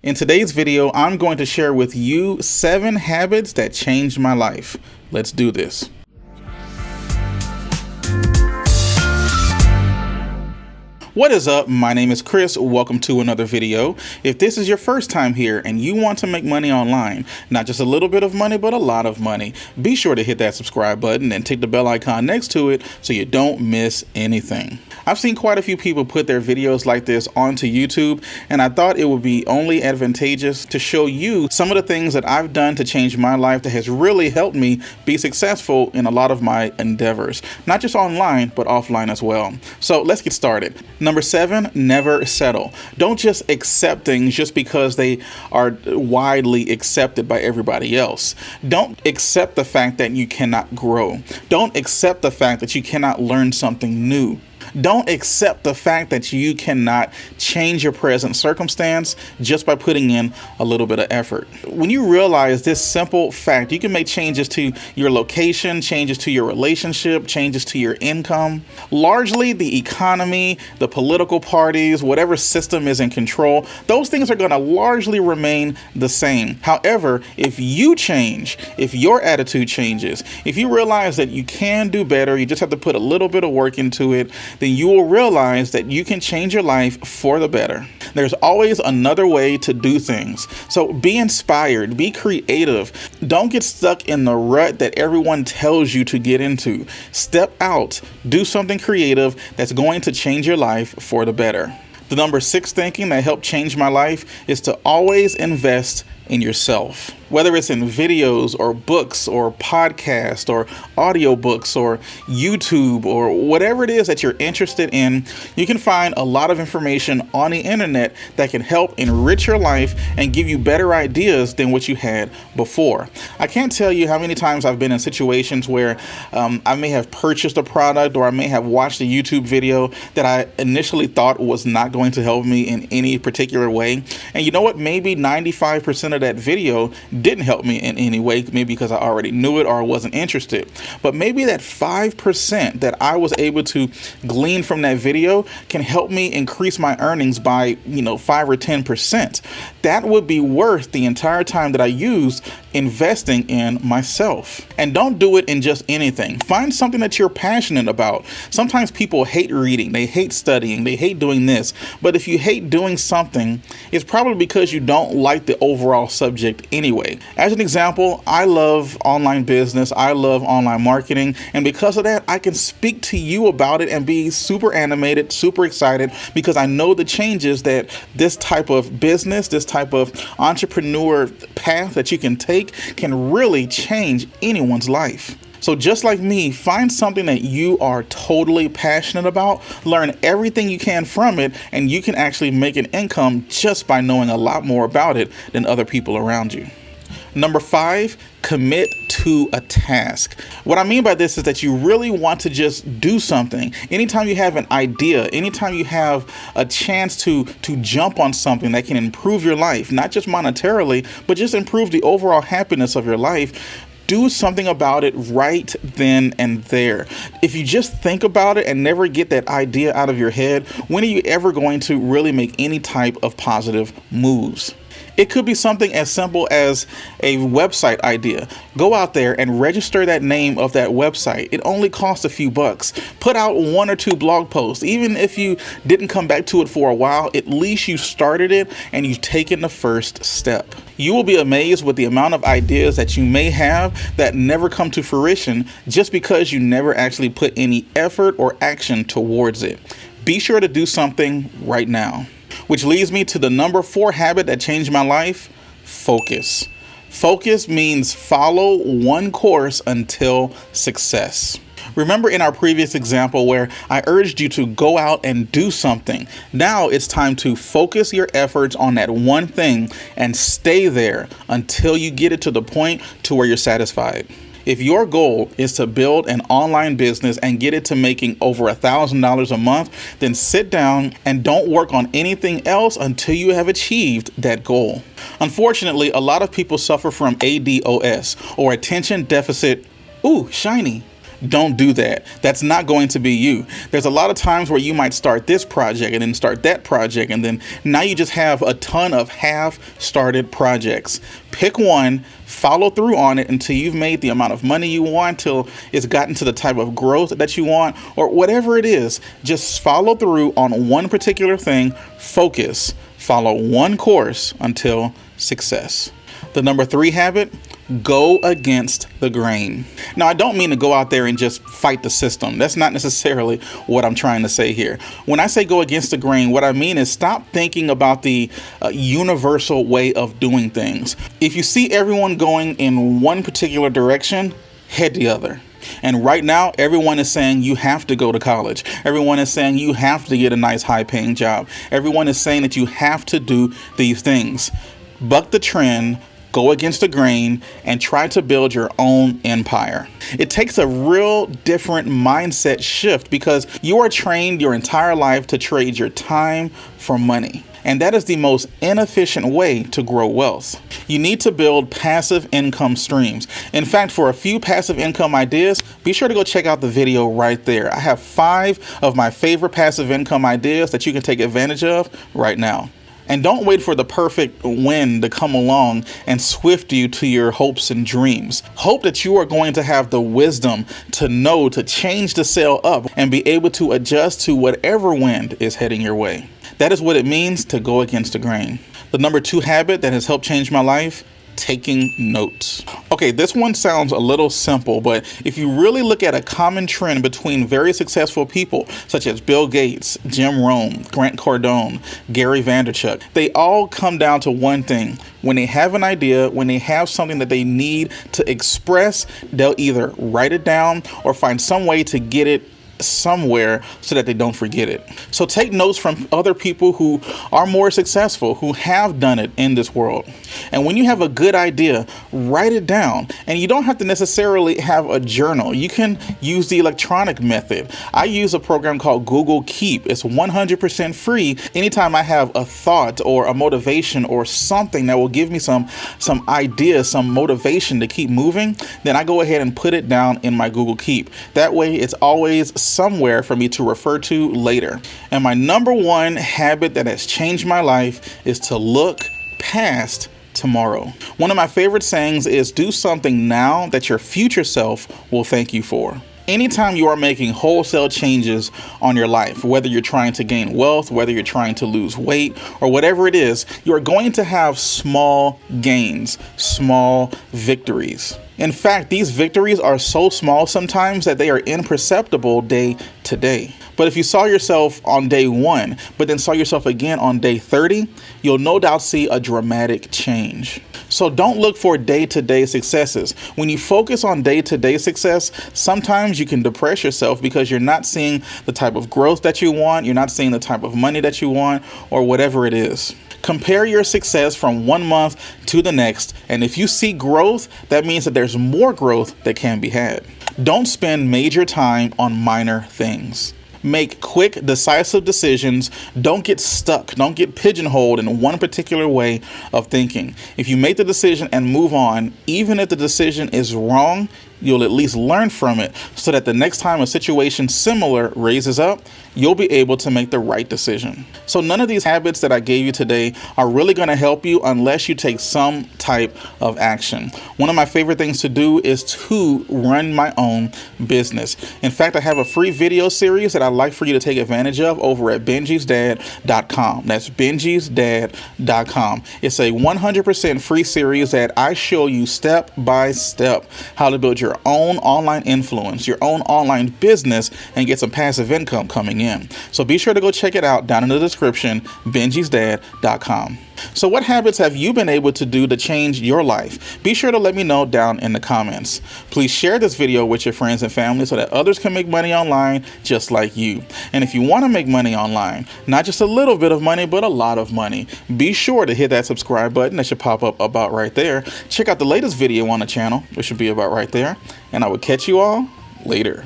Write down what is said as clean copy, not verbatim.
In today's video, I'm going to share with you 7 habits that changed my life. Let's do this. What is up? My name is Chris. Welcome to another video. If this is your first time here and you want to make money online, not just a little bit of money, but a lot of money, be sure to hit that subscribe button and tick the bell icon next to it so you don't miss anything. I've seen quite a few people put their videos like this onto YouTube, and I thought it would be only advantageous to show you some of the things that I've done to change my life that has really helped me be successful in a lot of my endeavors, not just online, but offline as well. So let's get started. Number 7, never settle. Don't just accept things just because they are widely accepted by everybody else. Don't accept the fact that you cannot grow. Don't accept the fact that you cannot learn something new. Don't accept the fact that you cannot change your present circumstance just by putting in a little bit of effort. When you realize this simple fact, you can make changes to your location, changes to your relationship, changes to your income. Largely the economy, the political parties, whatever system is in control, those things are going to largely remain the same. However, if you change, if your attitude changes, if you realize that you can do better, you just have to put a little bit of work into it, then you will realize that you can change your life for the better. There's always another way to do things. So be inspired, be creative. Don't get stuck in the rut that everyone tells you to get into. Step out, do something creative that's going to change your life for the better. The number 6 thinking that helped change my life is to always invest in yourself. Whether it's in videos or books or podcasts or audiobooks or YouTube or whatever it is that you're interested in, you can find a lot of information on the internet that can help enrich your life and give you better ideas than what you had before. I can't tell you how many times I've been in situations where I may have purchased a product or I may have watched a YouTube video that I initially thought was not going to help me in any particular way. And you know what? Maybe 95% of that video didn't help me in any way, maybe because I already knew it or I wasn't interested. But maybe that 5% that I was able to glean from that video can help me increase my earnings by, 5 or 10%. That would be worth the entire time that I used investing in myself. And don't do it in just anything. Find something that you're passionate about. Sometimes people hate reading, they hate studying, they hate doing this. But if you hate doing something, it's probably because you don't like the overall subject anyway. As an example, I love online business, I love online marketing, and because of that, I can speak to you about it and be super animated, super excited, because I know the changes that this type of business, this type of entrepreneur path that you can take can really change anyone's life. So just like me, find something that you are totally passionate about, learn everything you can from it, and you can actually make an income just by knowing a lot more about it than other people around you. Number 5, commit to a task. What I mean by this is that you really want to just do something. Anytime you have an idea, anytime you have a chance to jump on something that can improve your life, not just monetarily, but just improve the overall happiness of your life, do something about it right then and there. If you just think about it and never get that idea out of your head, when are you ever going to really make any type of positive moves? It could be something as simple as a website idea. Go out there and register that name of that website. It only costs a few bucks. Put out 1 or 2 blog posts. Even if you didn't come back to it for a while, at least you started it and you've taken the first step. You will be amazed with the amount of ideas that you may have that never come to fruition just because you never actually put any effort or action towards it. Be sure to do something right now. Which leads me to the number 4 habit that changed my life: focus. Focus means follow one course until success. Remember in our previous example where I urged you to go out and do something. Now it's time to focus your efforts on that one thing and stay there until you get it to the point to where you're satisfied. If your goal is to build an online business and get it to making over $1,000 a month, then sit down and don't work on anything else until you have achieved that goal. Unfortunately, a lot of people suffer from ADOS, or attention deficit, shiny, Don't do that. That's not going to be you. There's a lot of times where you might start this project and then start that project, and then now you just have a ton of half-started projects. Pick one, follow through on it until you've made the amount of money you want, till it's gotten to the type of growth that you want, or whatever it is. Just follow through on one particular thing, focus, follow one course until success. The number 3 habit, go against the grain. Now, I don't mean to go out there and just fight the system. That's not necessarily what I'm trying to say here. When I say go against the grain, what I mean is stop thinking about the universal way of doing things. If you see everyone going in one particular direction, head the other. And right now, everyone is saying you have to go to college. Everyone is saying you have to get a nice high-paying job. Everyone is saying that you have to do these things. Buck the trend, go against the grain, and try to build your own empire. It takes a real different mindset shift because you are trained your entire life to trade your time for money. And that is the most inefficient way to grow wealth. You need to build passive income streams. In fact, for a few passive income ideas, be sure to go check out the video right there. I have 5 of my favorite passive income ideas that you can take advantage of right now. And don't wait for the perfect wind to come along and swift you to your hopes and dreams. Hope that you are going to have the wisdom to know to change the sail up and be able to adjust to whatever wind is heading your way. That is what it means to go against the grain. The number 2 habit that has helped change my life, taking notes. Okay, this one sounds a little simple, but if you really look at a common trend between very successful people such as Bill Gates, Jim Rohn, Grant Cardone, Gary Vaynerchuk, they all come down to one thing. When they have an idea, when they have something that they need to express, they'll either write it down or find some way to get it somewhere so that they don't forget it. So take notes from other people who are more successful, who have done it in this world. And when you have a good idea, write it down. And you don't have to necessarily have a journal. You can use the electronic method. I use a program called Google Keep. It's 100% free. Anytime I have a thought or a motivation or something that will give me some ideas, some motivation to keep moving, then I go ahead and put it down in my Google Keep. That way it's always somewhere for me to refer to later. And my number 1 habit that has changed my life is to look past tomorrow. One of my favorite sayings is do something now that your future self will thank you for. Anytime you are making wholesale changes on your life, whether you're trying to gain wealth, whether you're trying to lose weight, or whatever it is, you are going to have small gains, small victories. In fact, these victories are so small sometimes that they are imperceptible day to day. But if you saw yourself on day 1, but then saw yourself again on day 30, you'll no doubt see a dramatic change. So don't look for day-to-day successes. When you focus on day-to-day success, sometimes you can depress yourself because you're not seeing the type of growth that you want, you're not seeing the type of money that you want, or whatever it is. Compare your success from one month to the next, and if you see growth, that means that there's more growth that can be had. Don't spend major time on minor things. Make quick, decisive decisions. Don't get stuck. Don't get pigeonholed in one particular way of thinking. If you make the decision and move on, even if the decision is wrong, you'll at least learn from it so that the next time a situation similar raises up, you'll be able to make the right decision. So none of these habits that I gave you today are really going to help you unless you take some type of action. One of my favorite things to do is to run my own business. In fact, I have a free video series that I'd like for you to take advantage of over at benjisdad.com. That's benjisdad.com. It's a 100% free series that I show you step by step how to build your own online influence, your own online business, and get some passive income coming in. So be sure to go check it out down in the description, benjisdad.com. So what habits have you been able to do to change your life? Be sure to let me know down in the comments. Please share this video with your friends and family so that others can make money online just like you. And if you want to make money online, not just a little bit of money, but a lot of money, be sure to hit that subscribe button that should pop up about right there. Check out the latest video on the channel, which should be about right there. And I will catch you all later.